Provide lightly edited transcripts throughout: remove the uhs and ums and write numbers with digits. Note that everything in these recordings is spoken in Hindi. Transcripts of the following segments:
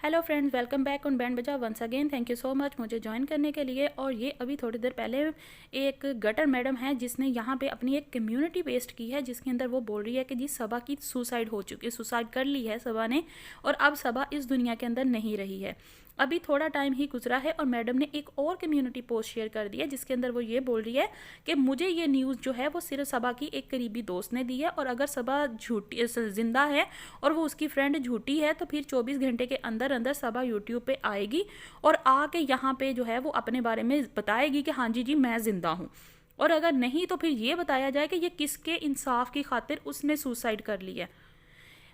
Hello friends, welcome back on band Baja once again. Thank you so much मुझे ज्वाइन करने के लिए। और ये अभी थोड़ी देर पहले एक गटर मैडम है जिसने यहाँ पे अपनी एक कम्युनिटी पेस्ट की है, जिसके अंदर वो बोल रही है कि जी सबा की सुसाइड हो चुकी है, सुसाइड कर ली है सबा ने, और अब सबा इस दुनिया के अंदर नहीं रही है। अभी थोड़ा टाइम ही गुजरा है और मैडम ने एक और कम्युनिटी पोस्ट शेयर कर दी है, जिसके अंदर वो ये बोल रही है कि मुझे ये न्यूज़ जो है वो सिर्फ सबा की एक करीबी दोस्त ने दी है, और अगर सबा झूठी जिंदा है और वो उसकी फ्रेंड झूठी है तो फिर 24 घंटे के अंदर अंदर सबा यूट्यूब पे आएगी और आके यहाँ पे जो है वो अपने बारे में बताएगी कि हाँ जी जी मैं ज़िंदा हूँ। और अगर नहीं तो फिर ये बताया जाए कि ये किसके इंसाफ की खातिर उसने सुसाइड कर ली है।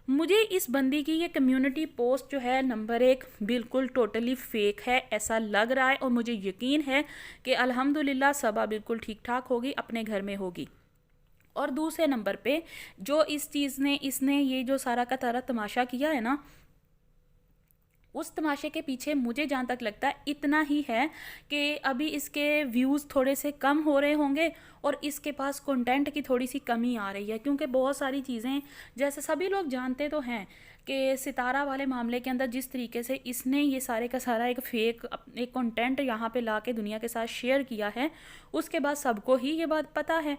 मुझे इस बंदी की ये कम्युनिटी पोस्ट जो है नंबर 1 बिल्कुल टोटली फेक है ऐसा लग रहा है, और मुझे यकीन है कि अल्हम्दुलिल्लाह सबा बिल्कुल ठीक ठाक होगी, अपने घर में होगी। और दूसरे नंबर पे जो इस चीज़ ने इसने ये जो सारा का सारा तमाशा किया है ना, उस तमाशे के पीछे मुझे जहाँ तक लगता है इतना ही है कि अभी इसके व्यूज़ थोड़े से कम हो रहे होंगे और इसके पास कंटेंट की थोड़ी सी कमी आ रही है, क्योंकि बहुत सारी चीज़ें जैसे सभी लोग जानते तो हैं कि सितारा वाले मामले के अंदर जिस तरीके से इसने ये सारे का सारा एक फेक एक कंटेंट यहाँ पे ला के दुनिया के साथ शेयर किया है, उसके बाद सबको ही ये बात पता है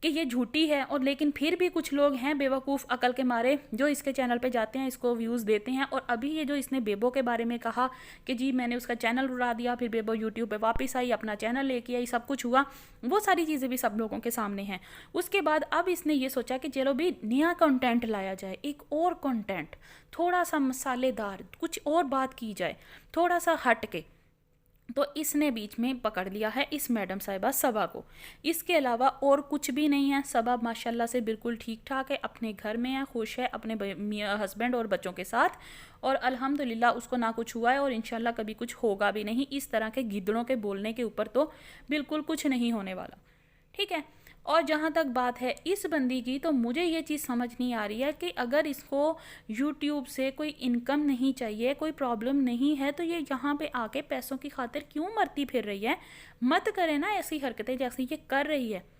कि ये झूठी है। और लेकिन फिर भी कुछ लोग हैं बेवकूफ़ अकल के मारे जो इसके चैनल पे जाते हैं, इसको व्यूज़ देते हैं। और अभी ये जो इसने बेबो के बारे में कहा कि जी मैंने उसका चैनल उड़ा दिया, फिर बेबो यूट्यूब पे वापस आई, अपना चैनल लेके आई, सब कुछ हुआ, वो सारी चीज़ें भी सब लोगों के सामने हैं। उसके बाद अब इसने ये सोचा कि चलो भी नया कंटेंट लाया जाए, एक और कंटेंट थोड़ा सा मसालेदार, कुछ और बात की जाए थोड़ा सा हट के। तो इसने बीच में पकड़ लिया है इस मैडम साहिबा सबा को। इसके अलावा और कुछ भी नहीं है। सबा माशाल्लाह से बिल्कुल ठीक ठाक है, अपने घर में है, खुश है अपने हस्बैंड और बच्चों के साथ, और अल्हम्दुलिल्लाह उसको ना कुछ हुआ है और इंशाल्लाह कभी कुछ होगा भी नहीं। इस तरह के गिद्धड़ों के बोलने के ऊपर तो बिल्कुल कुछ नहीं होने वाला, ठीक है। और जहाँ तक बात है इस बंदी की, तो मुझे ये चीज़ समझ नहीं आ रही है कि अगर इसको यूट्यूब से कोई इनकम नहीं चाहिए, कोई प्रॉब्लम नहीं है, तो ये यहाँ पे आके पैसों की खातिर क्यों मरती फिर रही है। मत करे ना ऐसी हरकतें जैसी ये कर रही है।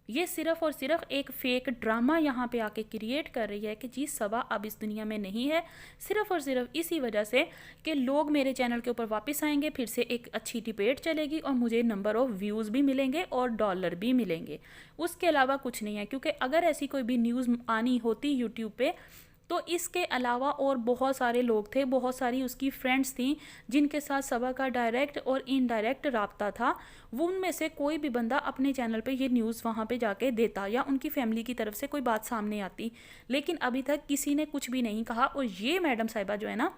ये सिर्फ और सिर्फ एक फेक ड्रामा यहाँ पे आके क्रिएट कर रही है कि जी सबा अब इस दुनिया में नहीं है, सिर्फ और सिर्फ इसी वजह से कि लोग मेरे चैनल के ऊपर वापस आएंगे, फिर से एक अच्छी डिबेट चलेगी और मुझे नंबर ऑफ़ व्यूज़ भी मिलेंगे और डॉलर भी मिलेंगे। उसके अलावा कुछ नहीं है, क्योंकि अगर ऐसी कोई भी न्यूज़ आनी होती यूट्यूब पे तो इसके अलावा और बहुत सारे लोग थे, बहुत सारी उसकी फ्रेंड्स थी जिनके साथ सबा का डायरेक्ट और इनडायरेक्ट राब्ता था। वो उनमें से कोई भी बंदा अपने चैनल पे ये न्यूज़ वहाँ पे जाके देता या उनकी फैमिली की तरफ से कोई बात सामने आती, लेकिन अभी तक किसी ने कुछ भी नहीं कहा। और ये मैडम साहिबा जो है ना,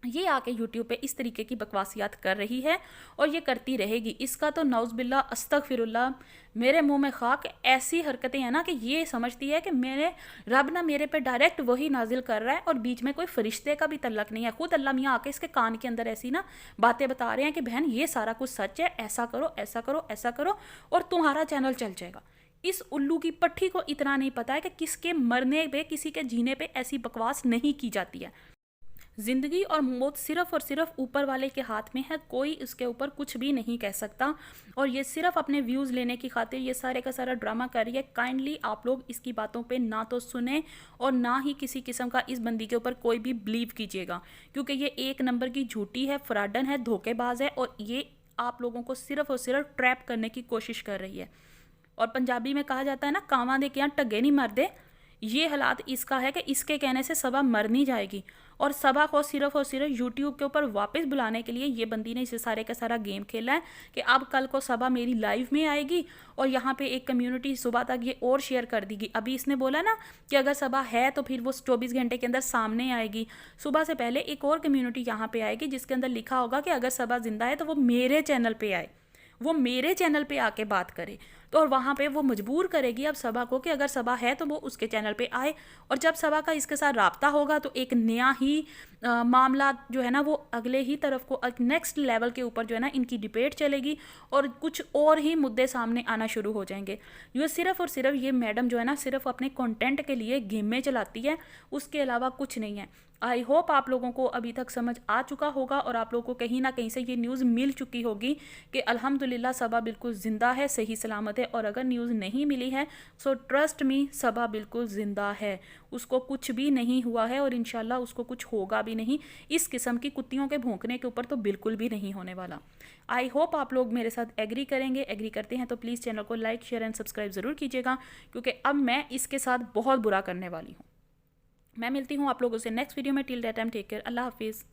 ये आके यूट्यूब पे इस तरीके की बकवासियात कर रही है और ये करती रहेगी। इसका तो नौज़बिल्ला अस्तगफिरुल्लाह, मेरे मुंह में खाक। ऐसी हरकतें हैं ना कि ये समझती है कि मेरे रब ना मेरे पे डायरेक्ट वही नाजिल कर रहा है और बीच में कोई फरिश्ते का भी तल्लक नहीं है। खुद अल्लाह मियाँ आके इसके कान के अंदर ऐसी ना बातें बता रहे हैं कि बहन ये सारा कुछ सच है, ऐसा करो ऐसा करो ऐसा करो और तुम्हारा चैनल चल जाएगा। इस उल्लू की पट्टी को इतना नहीं पता है कि किसके मरने पे किसी के जीने पे ऐसी बकवास नहीं की जाती है। ज़िंदगी और मौत सिर्फ़ और सिर्फ ऊपर वाले के हाथ में है, कोई इसके ऊपर कुछ भी नहीं कह सकता। और ये सिर्फ अपने व्यूज़ लेने की खातिर ये सारे का सारा ड्रामा कर रही है। काइंडली आप लोग इसकी बातों पे ना तो सुने और ना ही किसी किस्म का इस बंदी के ऊपर कोई भी बिलीव कीजिएगा, क्योंकि ये एक नंबर की झूठी है, फ्रॉडन है, धोखेबाज है, और ये आप लोगों को सिर्फ और सिर्फ ट्रैप करने की कोशिश कर रही है। और पंजाबी में कहा जाता है ना, कांवा दे के यहाँ टग्गे नहीं मरदे। ये हालात इसका है कि इसके कहने से सबा मर नहीं जाएगी, और सबा को सिर्फ और सिर्फ यूट्यूब के ऊपर वापस बुलाने के लिए ये बंदी ने इसे सारे का सारा गेम खेला है कि अब कल को सबा मेरी लाइव में आएगी और यहाँ पे एक कम्युनिटी सुबह तक ये और शेयर कर देगी। अभी इसने बोला ना कि अगर सबा है तो फिर वो 24 घंटे के अंदर सामने आएगी। सुबह से पहले एक और कम्युनिटी यहाँ पे आएगी जिसके अंदर लिखा होगा कि अगर सबा जिंदा है तो वो मेरे चैनल पे आए, वो मेरे चैनल पे आके बात करे। तो और वहाँ पे वो मजबूर करेगी अब सबा को कि अगर सबा है तो वो उसके चैनल पे आए। और जब सबा का इसके साथ राब्ता होगा तो एक नया ही मामला जो है ना वो अगले ही तरफ को नेक्स्ट लेवल के ऊपर जो है ना इनकी डिबेट चलेगी और कुछ और ही मुद्दे सामने आना शुरू हो जाएंगे। ये सिर्फ और सिर्फ ये मैडम जो है ना सिर्फ अपने कंटेंट के लिए गेमें चलाती है, उसके अलावा कुछ नहीं है। आई होप आप लोगों को अभी तक समझ आ चुका होगा और आप लोगों को कहीं ना कहीं से ये न्यूज़ मिल चुकी होगी कि अल्हम्दुलिल्लाह सबा बिल्कुल ज़िंदा है, सही सलामत है। है। और अगर न्यूज़ नहीं मिली है सो ट्रस्ट मी, सबा बिल्कुल ज़िंदा है, उसको कुछ भी नहीं हुआ है और इंशाल्लाह उसको कुछ होगा भी नहीं। इस किस्म की कुत्तियों के भौंकने के ऊपर तो बिल्कुल भी नहीं होने वाला। आई होप आप लोग मेरे साथ एग्री करेंगे। एग्री करते हैं तो प्लीज़ चैनल को लाइक शेयर एंड सब्सक्राइब ज़रूर कीजिएगा, क्योंकि अब मैं इसके साथ बहुत बुरा करने वाली हूँ। मैं मिलती हूँ आप लोगों से नेक्स्ट वीडियो में। Till that time take care, अल्लाह हाफिज़।